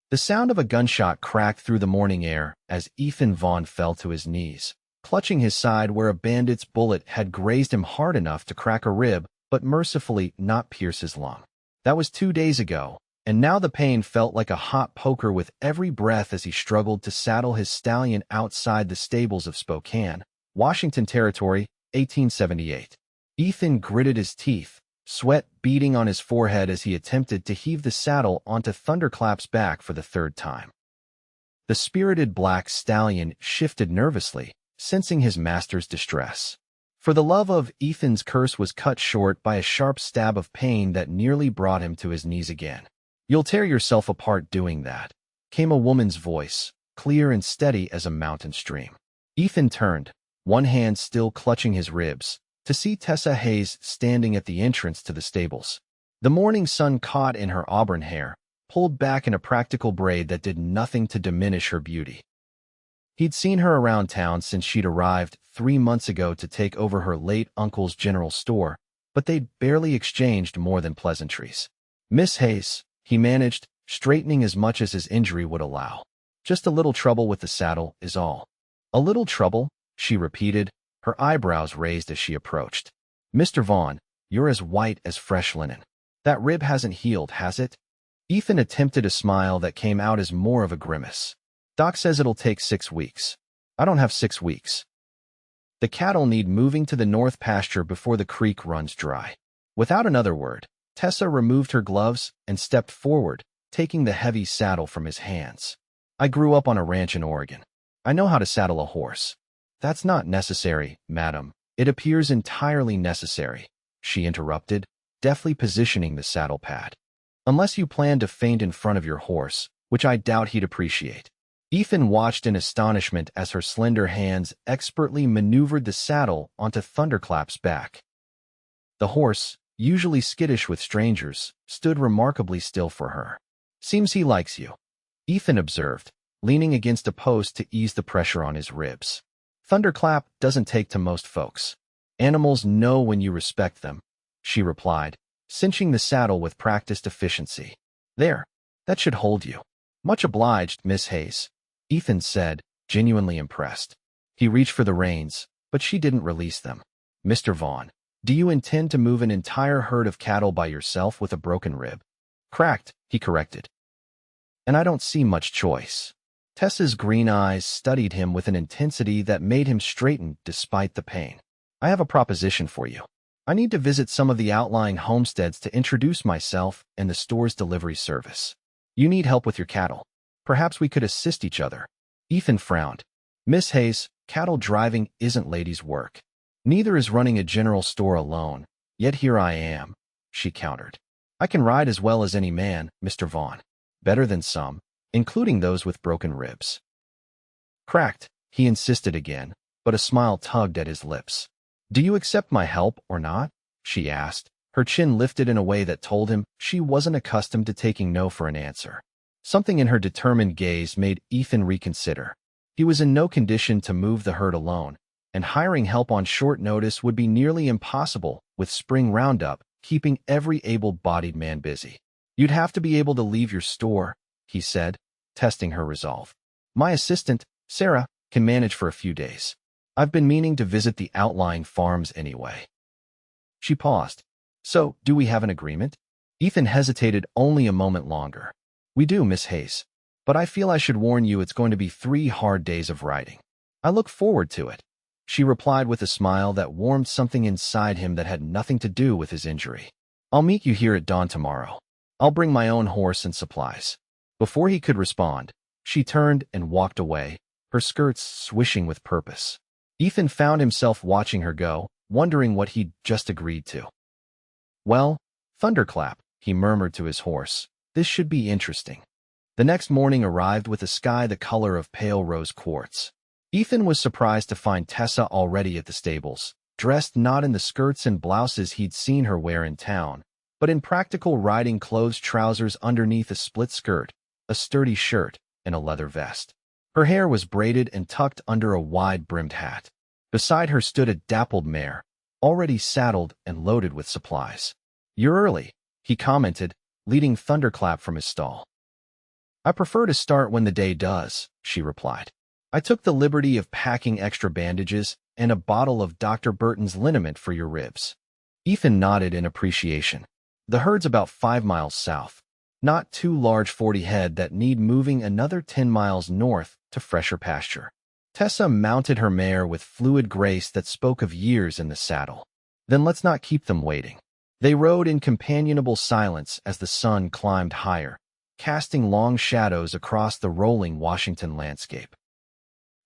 The sound of a gunshot cracked through the morning air as Vaughn fell to his knees, clutching his side where a bandit's bullet had grazed him hard enough to crack a rib, but mercifully not pierce his lung. That was 2 days ago, and now the pain felt like a hot poker with every breath as he struggled to saddle his stallion outside the stables of Spokane, Washington Territory, 1878. Ethan gritted his teeth, sweat beading on his forehead as he attempted to heave the saddle onto Thunderclap's back for the 3rd time. The spirited black stallion shifted nervously, sensing his master's distress. For the love of Ethan's curse was cut short by a sharp stab of pain that nearly brought him to his knees again. "You'll tear yourself apart doing that," came a woman's voice, clear and steady as a mountain stream. Ethan turned, one hand still clutching his ribs, to see Tessa Hayes standing at the entrance to the stables. The morning sun caught in her auburn hair, pulled back in a practical braid that did nothing to diminish her beauty. He'd seen her around town since she'd arrived 3 months ago to take over her late uncle's general store, but they'd barely exchanged more than pleasantries. "Miss Hayes," he managed, straightening as much as his injury would allow. "Just a little trouble with the saddle, is all." "A little trouble?" she repeated, her eyebrows raised as she approached. "Mr. Vaughn, you're as white as fresh linen. That rib hasn't healed, has it?" Ethan attempted a smile that came out as more of a grimace. "Doc says it'll take 6 weeks. I don't have 6 weeks. The cattle need moving to the north pasture before the creek runs dry." Without another word, Tessa removed her gloves and stepped forward, taking the heavy saddle from his hands. "I grew up on a ranch in Oregon. I know how to saddle a horse." "That's not necessary, madam. It appears entirely necessary," she interrupted, deftly positioning the saddle pad. "Unless you plan to faint in front of your horse, which I doubt he'd appreciate." Ethan watched in astonishment as her slender hands expertly maneuvered the saddle onto Thunderclap's back. The horse, usually skittish with strangers, stood remarkably still for her. "Seems he likes you," Ethan observed, leaning against a post to ease the pressure on his ribs. "Thunderclap doesn't take to most folks. Animals know when you respect them," she replied, cinching the saddle with practiced efficiency. "There, that should hold you." "Much obliged, Miss Hayes," Ethan said, genuinely impressed. He reached for the reins, but she didn't release them. "Mr. Vaughn, do you intend to move an entire herd of cattle by yourself with a broken rib?" "Cracked," he corrected. "And I don't see much choice." Tessa's green eyes studied him with an intensity that made him straighten despite the pain. "I have a proposition for you. I need to visit some of the outlying homesteads to introduce myself and the store's delivery service. You need help with your cattle. Perhaps we could assist each other." Ethan frowned. "Miss Hayes, cattle driving isn't ladies' work. Neither is running a general store alone, yet here I am," she countered. "I can ride as well as any man, Mr. Vaughn. Better than some, including those with broken ribs." "Cracked," he insisted again, but a smile tugged at his lips. "Do you accept my help or not?" she asked, her chin lifted in a way that told him she wasn't accustomed to taking no for an answer. Something in her determined gaze made Ethan reconsider. He was in no condition to move the herd alone, and hiring help on short notice would be nearly impossible with spring roundup, keeping every able-bodied man busy. "You'd have to be able to leave your store," he said, testing her resolve. "My assistant, Sarah, can manage for a few days. I've been meaning to visit the outlying farms anyway." She paused. "So, do we have an agreement?" Ethan hesitated only a moment longer. "We do, Miss Hayes. But I feel I should warn you it's going to be 3 hard days of riding." "I look forward to it," she replied with a smile that warmed something inside him that had nothing to do with his injury. "I'll meet you here at dawn tomorrow. I'll bring my own horse and supplies." Before he could respond, she turned and walked away, her skirts swishing with purpose. Ethan found himself watching her go, wondering what he'd just agreed to. "Well, Thunderclap," he murmured to his horse, "this should be interesting." The next morning arrived with a sky the color of pale rose quartz. Ethan was surprised to find Tessa already at the stables, dressed not in the skirts and blouses he'd seen her wear in town, but in practical riding clothes, trousers underneath a split skirt, a sturdy shirt, and a leather vest. Her hair was braided and tucked under a wide-brimmed hat. Beside her stood a dappled mare, already saddled and loaded with supplies. "You're early," he commented, leading Thunderclap from his stall. I prefer to start when the day does, she replied. I took the liberty of packing extra bandages and a bottle of Dr. Burton's liniment for your ribs. Ethan nodded in appreciation. The herd's about 5 miles south. Not too large 40 head that need moving another 10 miles north to fresher pasture. Tessa mounted her mare with fluid grace that spoke of years in the saddle. Then let's not keep them waiting. They rode in companionable silence as the sun climbed higher, casting long shadows across the rolling Washington landscape.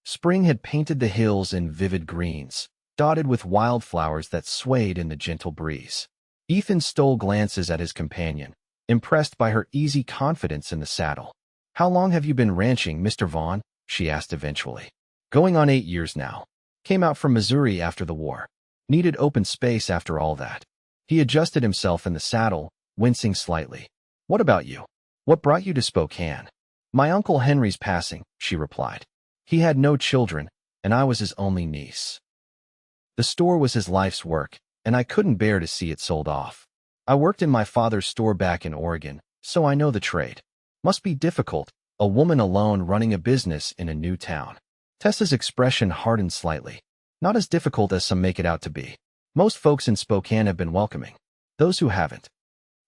Spring had painted the hills in vivid greens, dotted with wildflowers that swayed in the gentle breeze. Ethan stole glances at his companion, impressed by her easy confidence in the saddle. How long have you been ranching, Mr. Vaughn? She asked eventually. Going on 8 years now. Came out from Missouri after the war. Needed open space after all that. He adjusted himself in the saddle, wincing slightly. What about you? What brought you to Spokane? My Uncle Henry's passing, she replied. He had no children, and I was his only niece. The store was his life's work, and I couldn't bear to see it sold off. I worked in my father's store back in Oregon, so I know the trade. Must be difficult, a woman alone running a business in a new town. Tessa's expression hardened slightly. Not as difficult as some make it out to be. Most folks in Spokane have been welcoming. Those who haven't.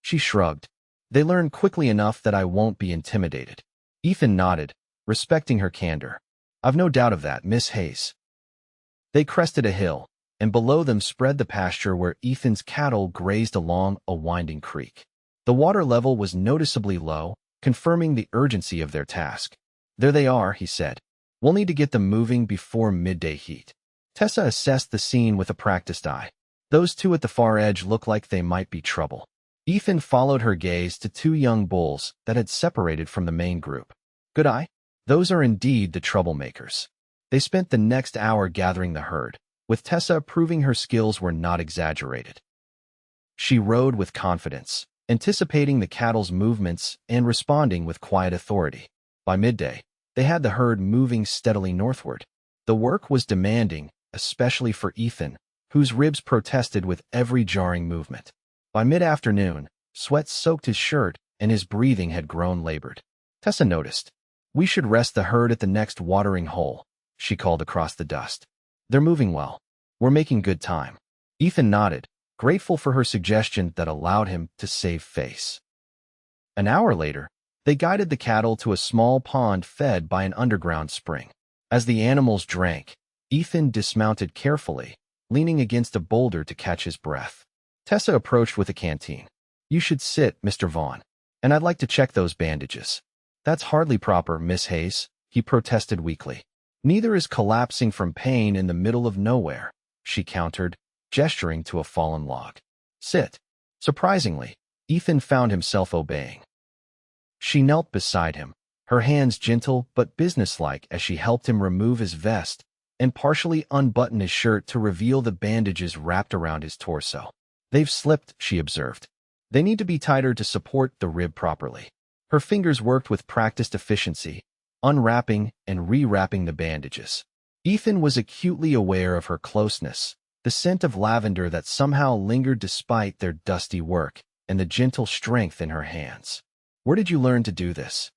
She shrugged. They learn quickly enough that I won't be intimidated. Ethan nodded, respecting her candor. I've no doubt of that, Miss Hayes. They crested a hill, and below them spread the pasture where Ethan's cattle grazed along a winding creek. The water level was noticeably low, confirming the urgency of their task. There they are, he said. We'll need to get them moving before midday heat. Tessa assessed the scene with a practiced eye. Those two at the far edge look like they might be trouble. Ethan followed her gaze to 2 young bulls that had separated from the main group. Good eye? Those are indeed the troublemakers. They spent the next hour gathering the herd, with Tessa proving her skills were not exaggerated. She rode with confidence, anticipating the cattle's movements and responding with quiet authority. By midday, they had the herd moving steadily northward. The work was demanding, especially for Ethan, whose ribs protested with every jarring movement. By mid-afternoon, sweat soaked his shirt and his breathing had grown labored. Tessa noticed. We should rest the herd at the next watering hole, she called across the dust. They're moving well. We're making good time. Ethan nodded, grateful for her suggestion that allowed him to save face. An hour later, they guided the cattle to a small pond fed by an underground spring. As the animals drank, Ethan dismounted carefully, leaning against a boulder to catch his breath. Tessa approached with a canteen. You should sit, Mr. Vaughn, and I'd like to check those bandages. That's hardly proper, Miss Hayes, he protested weakly. Neither is collapsing from pain in the middle of nowhere, she countered, gesturing to a fallen log. Sit. Surprisingly, Ethan found himself obeying. She knelt beside him, her hands gentle but businesslike as she helped him remove his vest and partially unbutton his shirt to reveal the bandages wrapped around his torso. They've slipped, she observed. They need to be tighter to support the rib properly. Her fingers worked with practiced efficiency, unwrapping and rewrapping the bandages. Ethan was acutely aware of her closeness, the scent of lavender that somehow lingered despite their dusty work, and the gentle strength in her hands. Where did you learn to do this?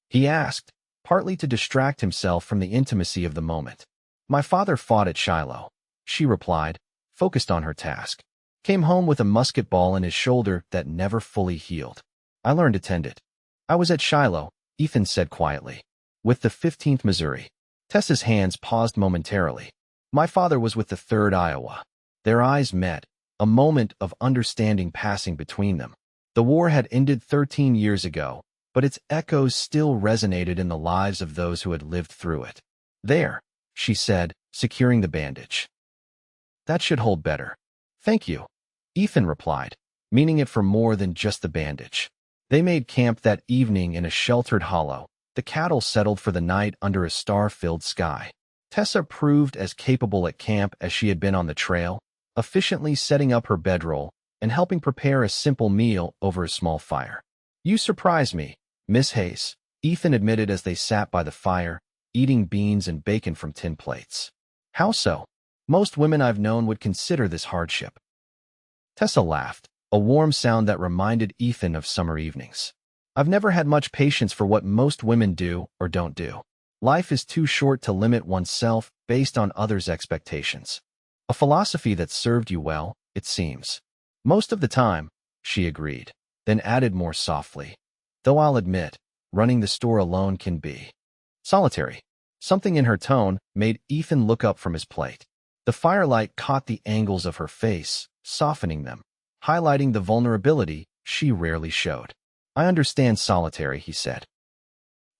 He asked, partly to distract himself from the intimacy of the moment. My father fought at Shiloh, she replied, focused on her task. Came home with a musket ball in his shoulder that never fully healed. I learned to tend it. I was at Shiloh, Ethan said quietly, with the 15th Missouri. Tessa's hands paused momentarily. My father was with the 3rd Iowa. Their eyes met, a moment of understanding passing between them. The war had ended 13 years ago, but its echoes still resonated in the lives of those who had lived through it. There, she said, securing the bandage. That should hold better. Thank you, Ethan replied, meaning it for more than just the bandage. They made camp that evening in a sheltered hollow. The cattle settled for the night under a star-filled sky. Tessa proved as capable at camp as she had been on the trail, efficiently setting up her bedroll and helping prepare a simple meal over a small fire. You surprise me, Miss Hayes, Ethan admitted as they sat by the fire, eating beans and bacon from tin plates. How so? Most women I've known would consider this hardship. Tessa laughed, a warm sound that reminded Ethan of summer evenings. I've never had much patience for what most women do or don't do. Life is too short to limit oneself based on others' expectations. A philosophy that served you well, it seems. Most of the time, she agreed, then added more softly. Though I'll admit, running the store alone can be solitary. Something in her tone made Ethan look up from his plate. The firelight caught the angles of her face, softening them, highlighting the vulnerability she rarely showed. I understand solitary, he said.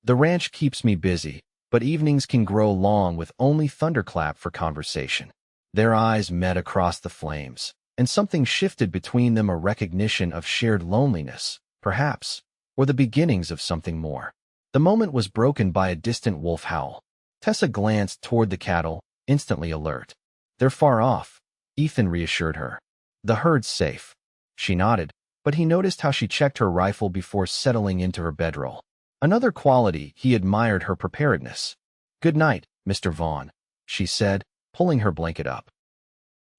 The ranch keeps me busy, but evenings can grow long with only thunderclap for conversation. Their eyes met across the flames, and something shifted between them, a recognition of shared loneliness, perhaps, or the beginnings of something more. The moment was broken by a distant wolf howl. Tessa glanced toward the cattle, instantly alert. They're far off, Ethan reassured her. The herd's safe. She nodded, but he noticed how she checked her rifle before settling into her bedroll. Another quality he admired, her preparedness. Good night, Mr. Vaughn, she said, pulling her blanket up.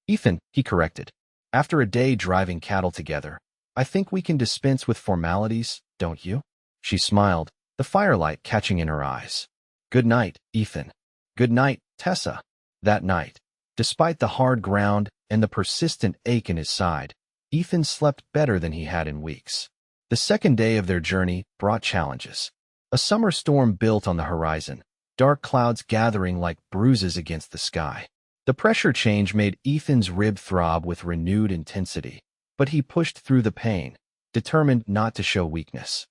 Ethan, he corrected. After a day driving cattle together, I think we can dispense with formalities, don't you? She smiled, the firelight catching in her eyes. Good night, Ethan. Good night, Tessa. That night, despite the hard ground and the persistent ache in his side, Ethan slept better than he had in weeks. The second day of their journey brought challenges. A summer storm built on the horizon, dark clouds gathering like bruises against the sky. The pressure change made Ethan's rib throb with renewed intensity, but he pushed through the pain, determined not to show weakness.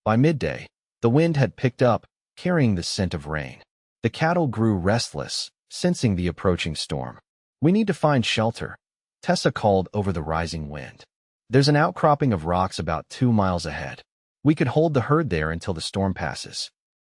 By midday, the wind had picked up, carrying the scent of rain. The cattle grew restless, sensing the approaching storm. We need to find shelter, Tessa called over the rising wind. There's an outcropping of rocks about 2 miles ahead. We could hold the herd there until the storm passes.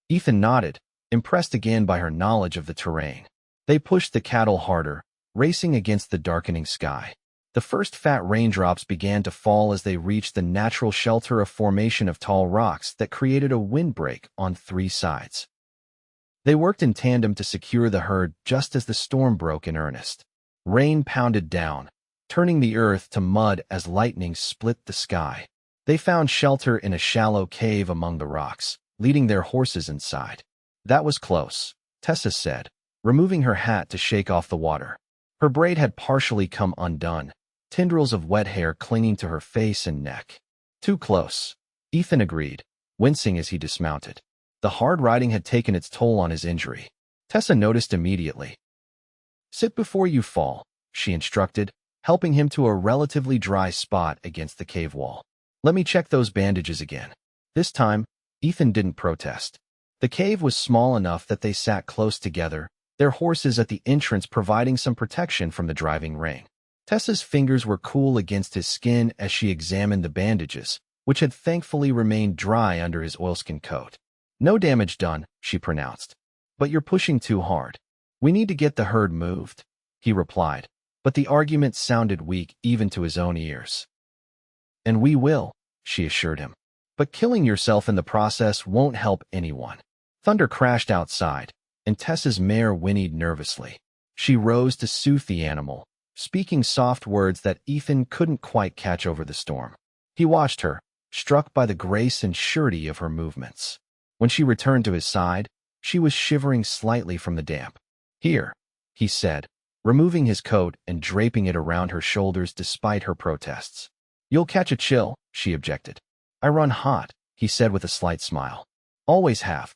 Ethan nodded, impressed again by her knowledge of the terrain. They pushed the cattle harder, racing against the darkening sky. The first fat raindrops began to fall as they reached the natural shelter, a formation of tall rocks that created a windbreak on 3 sides. They worked in tandem to secure the herd just as the storm broke in earnest. Rain pounded down, turning the earth to mud as lightning split the sky. They found shelter in a shallow cave among the rocks, leading their horses inside. That was close, Tessa said, removing her hat to shake off the water. Her braid had partially come undone, tendrils of wet hair clinging to her face and neck. Too close, Ethan agreed, wincing as he dismounted. The hard riding had taken its toll on his injury. Tessa noticed immediately. Sit before you fall, she instructed, helping him to a relatively dry spot against the cave wall. Let me check those bandages again. This time, Ethan didn't protest. The cave was small enough that they sat close together, their horses at the entrance providing some protection from the driving rain. Tessa's fingers were cool against his skin as she examined the bandages, which had thankfully remained dry under his oilskin coat. No damage done, she pronounced. But you're pushing too hard. We need to get the herd moved, he replied, but the argument sounded weak even to his own ears. And we will, she assured him. But killing yourself in the process won't help anyone. Thunder crashed outside, and Tessa's mare whinnied nervously. She rose to soothe the animal, speaking soft words that Ethan couldn't quite catch over the storm. He watched her, struck by the grace and surety of her movements. When she returned to his side, she was shivering slightly from the damp. Here, he said, removing his coat and draping it around her shoulders despite her protests. You'll catch a chill, she objected. I run hot, he said with a slight smile. Always have.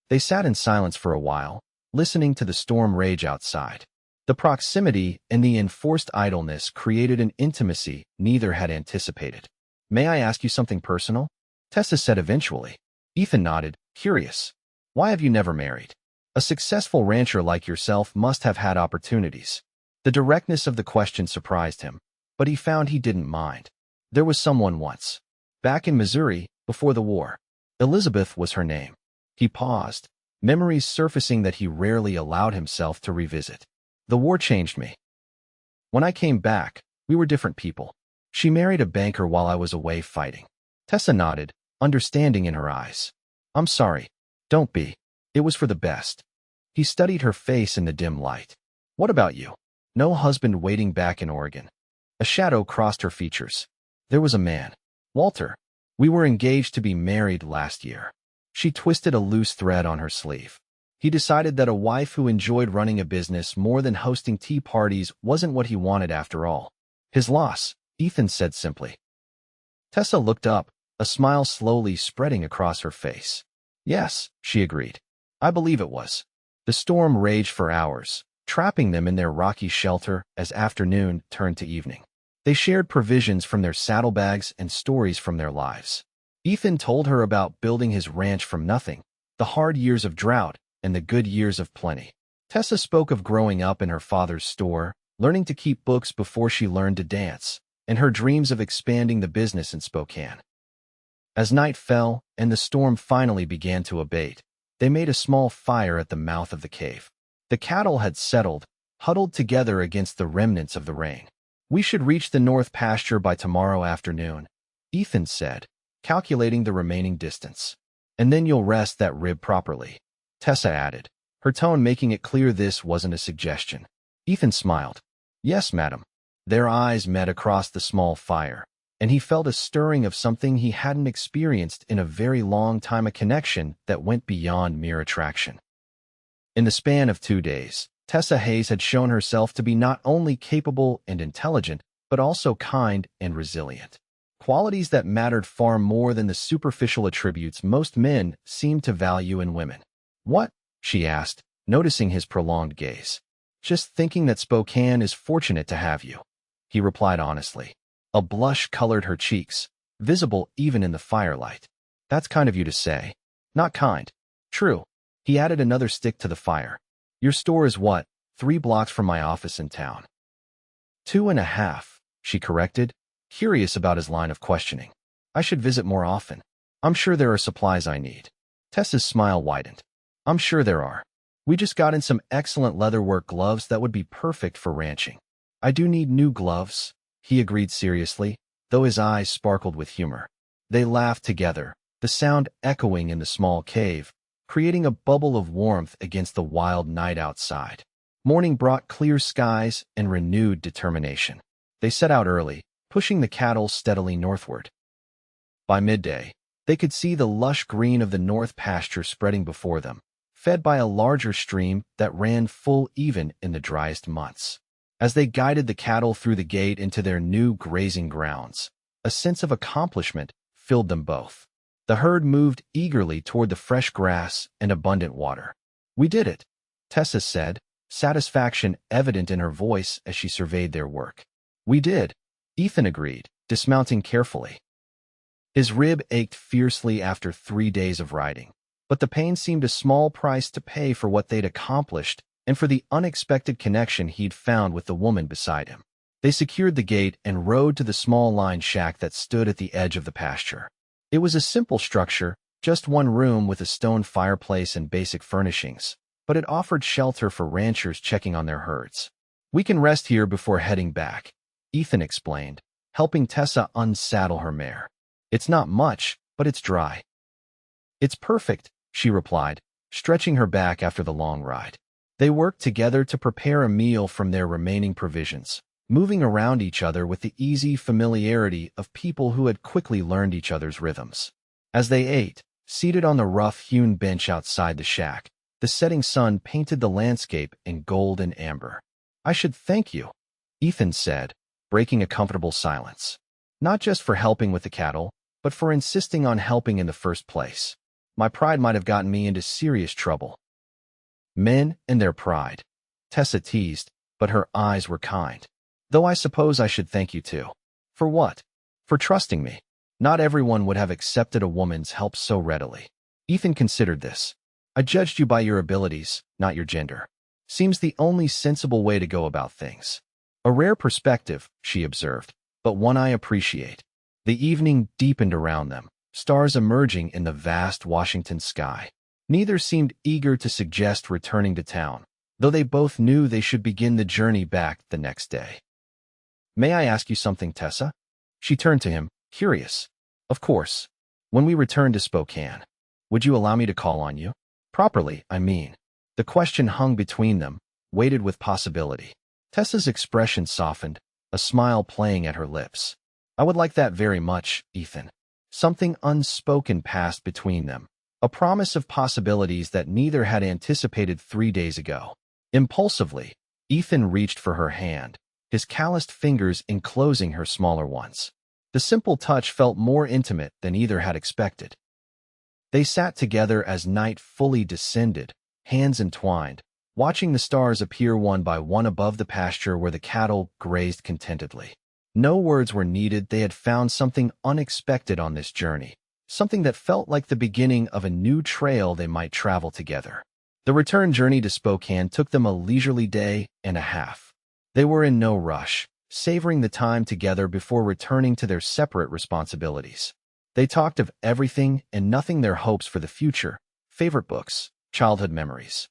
They sat in silence for a while, listening to the storm rage outside. The proximity and the enforced idleness created an intimacy neither had anticipated. May I ask you something personal? Tessa said eventually. Ethan nodded, curious. Why have you never married? A successful rancher like yourself must have had opportunities. The directness of the question surprised him, but he found he didn't mind. There was someone once. Back in Missouri, before the war. Elizabeth was her name. He paused, memories surfacing that he rarely allowed himself to revisit. The war changed me. When I came back, we were different people. She married a banker while I was away fighting. Tessa nodded, understanding in her eyes. I'm sorry. Don't be. It was for the best. He studied her face in the dim light. What about you? No husband waiting back in Oregon. A shadow crossed her features. There was a man. Walter. We were engaged to be married last year. She twisted a loose thread on her sleeve. He decided that a wife who enjoyed running a business more than hosting tea parties wasn't what he wanted after all. His loss, Ethan said simply. Tessa looked up, a smile slowly spreading across her face. Yes, she agreed. I believe it was. The storm raged for hours, trapping them in their rocky shelter as afternoon turned to evening. They shared provisions from their saddlebags and stories from their lives. Ethan told her about building his ranch from nothing, the hard years of drought and the good years of plenty. Tessa spoke of growing up in her father's store, learning to keep books before she learned to dance, and her dreams of expanding the business in Spokane. As night fell and the storm finally began to abate, they made a small fire at the mouth of the cave. The cattle had settled, huddled together against the remnants of the rain. We should reach the north pasture by tomorrow afternoon, Ethan said, calculating the remaining distance. And then you'll rest that rib properly, Tessa added, her tone making it clear this wasn't a suggestion. Ethan smiled. Yes, madam. Their eyes met across the small fire, and he felt a stirring of something he hadn't experienced in a very long time, a connection that went beyond mere attraction. In the span of 2 days, Tessa Hayes had shown herself to be not only capable and intelligent, but also kind and resilient. Qualities that mattered far more than the superficial attributes most men seemed to value in women. What? She asked, noticing his prolonged gaze. Just thinking that Spokane is fortunate to have you, he replied honestly. A blush colored her cheeks, visible even in the firelight. That's kind of you to say. Not kind. True. He added another stick to the fire. Your store is what, 3 blocks from my office in town? 2.5, she corrected, curious about his line of questioning. I should visit more often. I'm sure there are supplies I need. Tessa's smile widened. I'm sure there are. We just got in some excellent leatherwork gloves that would be perfect for ranching. I do need new gloves, he agreed seriously, though his eyes sparkled with humor. They laughed together, the sound echoing in the small cave, creating a bubble of warmth against the wild night outside. Morning brought clear skies and renewed determination. They set out early, pushing the cattle steadily northward. By midday, they could see the lush green of the north pasture spreading before them, fed by a larger stream that ran full even in the driest months. As they guided the cattle through the gate into their new grazing grounds, a sense of accomplishment filled them both. The herd moved eagerly toward the fresh grass and abundant water. We did it, Tessa said, satisfaction evident in her voice as she surveyed their work. We did, Ethan agreed, dismounting carefully. His rib ached fiercely after 3 days of riding, but the pain seemed a small price to pay for what they'd accomplished and for the unexpected connection he'd found with the woman beside him. They secured the gate and rode to the small line shack that stood at the edge of the pasture. It was a simple structure, just one room with a stone fireplace and basic furnishings, but it offered shelter for ranchers checking on their herds. We can rest here before heading back, Ethan explained, helping Tessa unsaddle her mare. It's not much, but it's dry. It's perfect, she replied, stretching her back after the long ride. They worked together to prepare a meal from their remaining provisions, moving around each other with the easy familiarity of people who had quickly learned each other's rhythms. As they ate, seated on the rough-hewn bench outside the shack, the setting sun painted the landscape in gold and amber. I should thank you, Ethan said, breaking a comfortable silence. Not just for helping with the cattle, but for insisting on helping in the first place. My pride might have gotten me into serious trouble. Men and their pride, Tessa teased, but her eyes were kind. Though I suppose I should thank you too. For what? For trusting me. Not everyone would have accepted a woman's help so readily. Ethan considered this. I judged you by your abilities, not your gender. Seems the only sensible way to go about things. A rare perspective, she observed, but one I appreciate. The evening deepened around them, stars emerging in the vast Washington sky. Neither seemed eager to suggest returning to town, though they both knew they should begin the journey back the next day. May I ask you something, Tessa? She turned to him, curious. Of course. When we return to Spokane, would you allow me to call on you? Properly, I mean. The question hung between them, weighted with possibility. Tessa's expression softened, a smile playing at her lips. I would like that very much, Ethan. Something unspoken passed between them, a promise of possibilities that neither had anticipated 3 days ago. Impulsively, Ethan reached for her hand, his calloused fingers enclosing her smaller ones. The simple touch felt more intimate than either had expected. They sat together as night fully descended, hands entwined, watching the stars appear one by one above the pasture where the cattle grazed contentedly. No words were needed. They had found something unexpected on this journey, something that felt like the beginning of a new trail they might travel together. The return journey to Spokane took them a leisurely day and a half. They were in no rush, savoring the time together before returning to their separate responsibilities. They talked of everything and nothing, their hopes for the future, favorite books, childhood memories.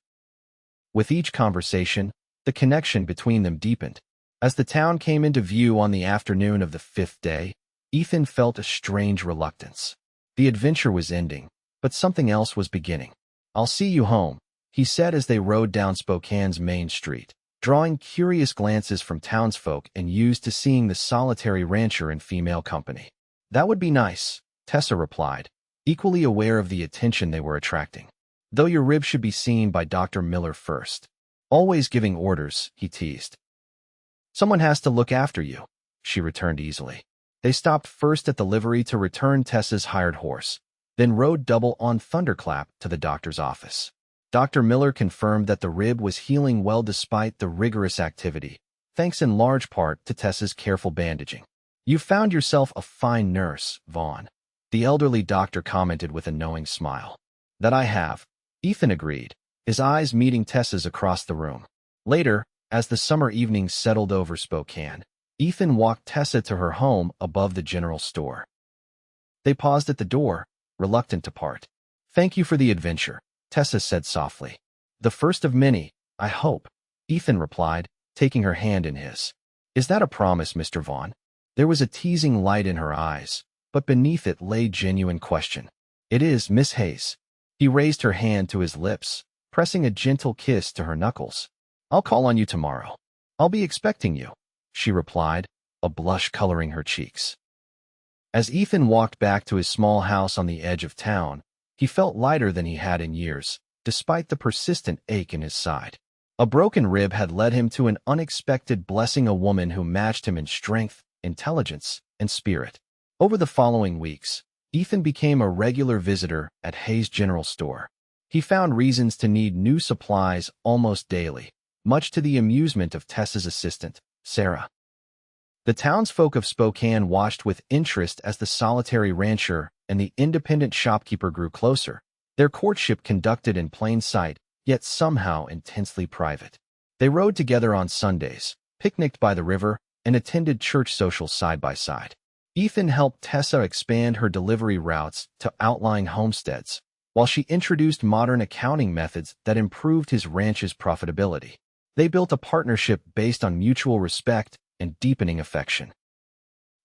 With each conversation, the connection between them deepened. As the town came into view on the afternoon of the 5th day, Ethan felt a strange reluctance. The adventure was ending, but something else was beginning. "I'll see you home," he said as they rode down Spokane's main street, drawing curious glances from townsfolk and used to seeing the solitary rancher in female company. "That would be nice," Tessa replied, equally aware of the attention they were attracting. "Though your rib should be seen by Dr. Miller first." "Always giving orders," he teased. "Someone has to look after you," she returned easily. They stopped first at the livery to return Tessa's hired horse, then rode double on Thunderclap to the doctor's office. Dr. Miller confirmed that the rib was healing well despite the rigorous activity, thanks in large part to Tessa's careful bandaging. "You found yourself a fine nurse, Vaughn," the elderly doctor commented with a knowing smile. "That I have," Ethan agreed, his eyes meeting Tessa's across the room. Later, as the summer evenings settled over Spokane, Ethan walked Tessa to her home above the general store. They paused at the door, reluctant to part. "Thank you for the adventure," Tessa said softly. "The first of many, I hope," Ethan replied, taking her hand in his. "Is that a promise, Mr. Vaughn?" There was a teasing light in her eyes, but beneath it lay genuine question. "It is, Miss Hayes." He raised her hand to his lips, pressing a gentle kiss to her knuckles. "I'll call on you tomorrow. I'll be expecting you," she replied, a blush coloring her cheeks. As Ethan walked back to his small house on the edge of town, he felt lighter than he had in years, despite the persistent ache in his side. A broken rib had led him to an unexpected blessing, a woman who matched him in strength, intelligence, and spirit. Over the following weeks, Ethan became a regular visitor at Hayes' General Store. He found reasons to need new supplies almost daily, much to the amusement of Tessa's assistant, Sarah. The townsfolk of Spokane watched with interest as the solitary rancher and the independent shopkeeper grew closer, their courtship conducted in plain sight, yet somehow intensely private. They rode together on Sundays, picnicked by the river, and attended church socials side by side. Ethan helped Tessa expand her delivery routes to outlying homesteads, while she introduced modern accounting methods that improved his ranch's profitability. They built a partnership based on mutual respect and deepening affection.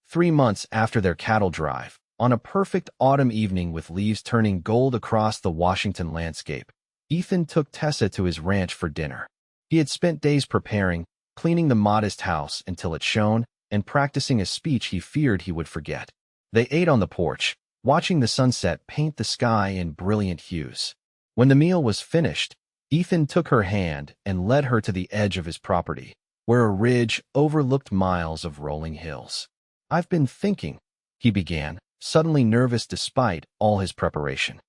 3 months after their cattle drive, on a perfect autumn evening with leaves turning gold across the Washington landscape, Ethan took Tessa to his ranch for dinner. He had spent days preparing, cleaning the modest house until it shone, and practicing a speech he feared he would forget. They ate on the porch, watching the sunset paint the sky in brilliant hues. When the meal was finished, Ethan took her hand and led her to the edge of his property, where a ridge overlooked miles of rolling hills. "I've been thinking," he began, suddenly nervous despite all his preparation.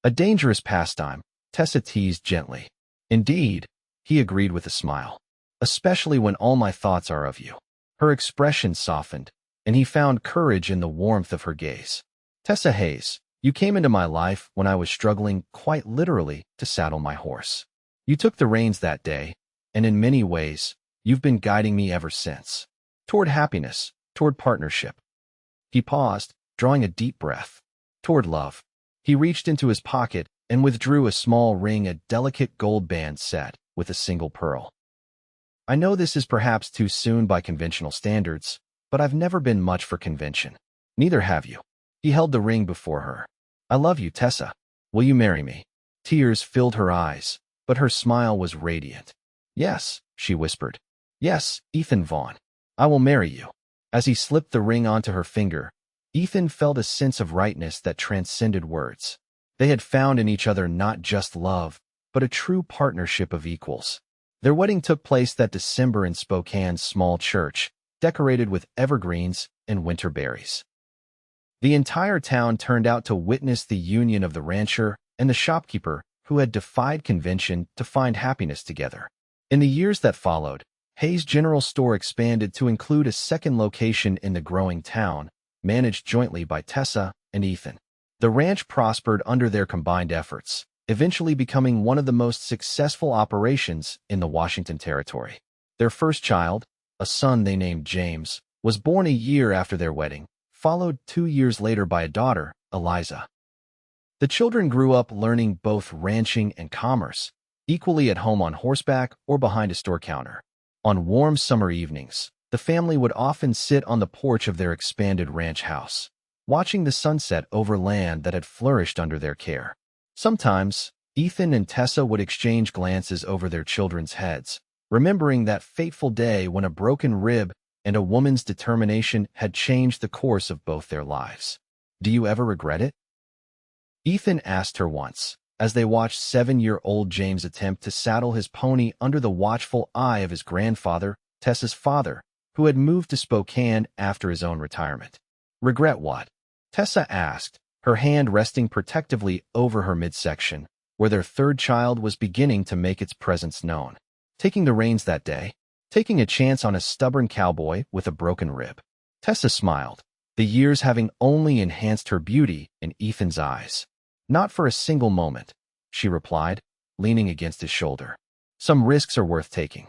"A dangerous pastime," Tessa teased gently. "Indeed," he agreed with a smile. "Especially when all my thoughts are of you." Her expression softened, and he found courage in the warmth of her gaze. "Tessa Hayes, you came into my life when I was struggling, quite literally, to saddle my horse. You took the reins that day, and in many ways, you've been guiding me ever since. Toward happiness, toward partnership." He paused, drawing a deep breath. "Toward love." He reached into his pocket and withdrew a small ring, a delicate gold band set with a single pearl. "I know this is perhaps too soon by conventional standards, but I've never been much for convention. Neither have you." He held the ring before her. "I love you, Tessa. Will you marry me?" Tears filled her eyes, but her smile was radiant. "Yes," she whispered. "Yes, Ethan Vaughn. I will marry you." As he slipped the ring onto her finger, Ethan felt a sense of rightness that transcended words. They had found in each other not just love, but a true partnership of equals. Their wedding took place that December in Spokane's small church, decorated with evergreens and winter berries. The entire town turned out to witness the union of the rancher and the shopkeeper who had defied convention to find happiness together. In the years that followed, Hayes General Store expanded to include a second location in the growing town, managed jointly by Tessa and Ethan. The ranch prospered under their combined efforts, eventually becoming one of the most successful operations in the Washington Territory. Their first child, a son they named James, was born a year after their wedding, followed 2 years later by a daughter, Eliza. The children grew up learning both ranching and commerce, equally at home on horseback or behind a store counter. On warm summer evenings, the family would often sit on the porch of their expanded ranch house, watching the sunset over land that had flourished under their care. Sometimes, Ethan and Tessa would exchange glances over their children's heads, remembering that fateful day when a broken rib and a woman's determination had changed the course of both their lives. "Do you ever regret it?" Ethan asked her once, as they watched 7-year-old James attempt to saddle his pony under the watchful eye of his grandfather, Tessa's father, who had moved to Spokane after his own retirement. "Regret what?" Tessa asked, her hand resting protectively over her midsection, where their third child was beginning to make its presence known. "Taking the reins that day, taking a chance on a stubborn cowboy with a broken rib." Tessa smiled, the years having only enhanced her beauty in Ethan's eyes. "Not for a single moment," she replied, leaning against his shoulder. "Some risks are worth taking."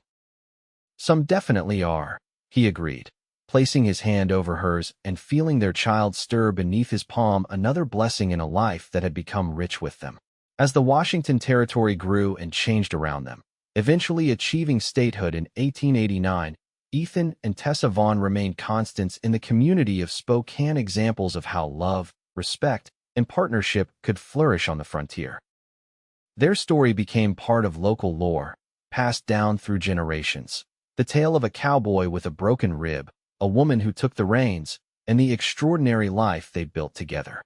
"Some definitely are," he agreed, placing his hand over hers and feeling their child stir beneath his palm, another blessing in a life that had become rich with them. As the Washington Territory grew and changed around them, eventually achieving statehood in 1889, Ethan and Tessa Vaughn remained constants in the community of Spokane, examples of how love, respect, and partnership could flourish on the frontier. Their story became part of local lore, passed down through generations. The tale of a cowboy with a broken rib, a woman who took the reins, and the extraordinary life they built together.